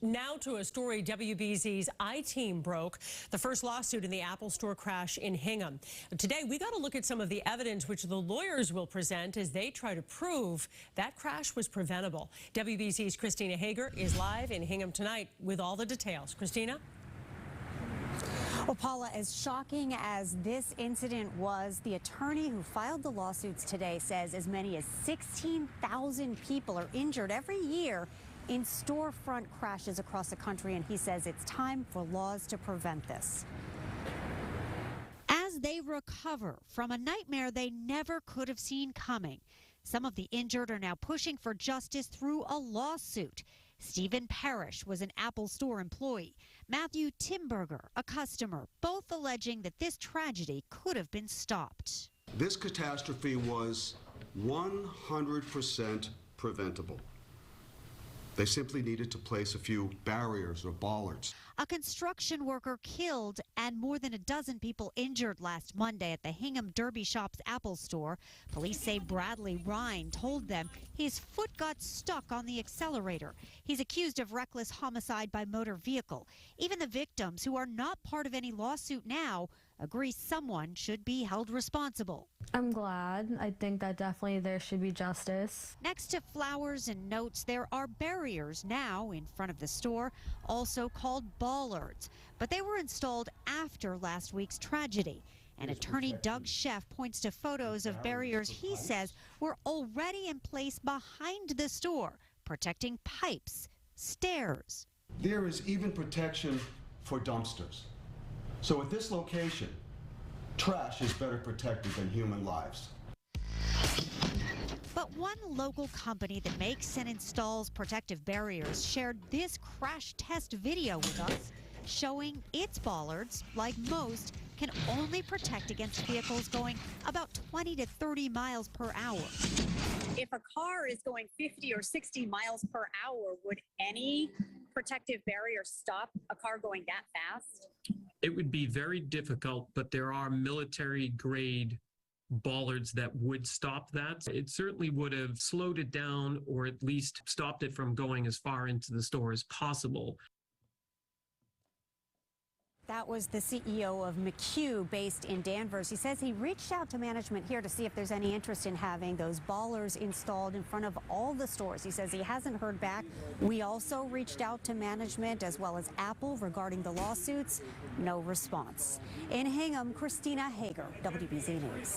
Now to a story WBZ's I-Team broke, the first lawsuit in the Apple Store crash in Hingham. Today, we got to look at some of the evidence which the lawyers will present as they try to prove that crash was preventable. WBZ's Christina Hager is live in Hingham tonight with all the details. Christina? Well, Paula, as shocking as this incident was, the attorney who filed the lawsuits today says as many as 16,000 people are injured every year in storefront crashes across the country, and he says it's time for laws to prevent this. As they recover from a nightmare they never could have seen coming, some of the injured are now pushing for justice through a lawsuit. Stephen Parrish was an Apple Store employee. Matthew Timberger, a customer, both alleging that this tragedy could have been stopped. This catastrophe was 100% preventable. They simply needed to place a few barriers or bollards. A construction worker killed and more than a dozen people injured last Monday at the Hingham Derby Shop's Apple Store. Police say Bradley Ryan told them his foot got stuck on the accelerator. He's accused of reckless homicide by motor vehicle. Even the victims, who are not part of any lawsuit now, agree someone should be held responsible. I'm glad. I think that definitely there should be justice. Next to flowers and notes, there are barriers now in front of the store, also called bollards. But they were installed after last week's tragedy. And attorney Doug Sheff points to photos of barriers he says were already in place behind the store, protecting pipes, stairs. There is even protection for dumpsters. So at this location, trash is better protected than human lives. But one local company that makes and installs protective barriers shared this crash test video with us, showing its bollards, like most, can only protect against vehicles going about 20 to 30 miles per hour. If a car is going 50 or 60 miles per hour, would any protective barrier stop a car going that fast? It would be very difficult, but there are military-grade bollards that would stop that. It certainly would have slowed it down or at least stopped it from going as far into the store as possible. That was the CEO of McHugh, based in Danvers. He says he reached out to management here to see if there's any interest in having those bollards installed in front of all the stores. He says he hasn't heard back. We also reached out to management as well as Apple regarding the lawsuits. No response. In Hingham, Christina Hager, WBZ News.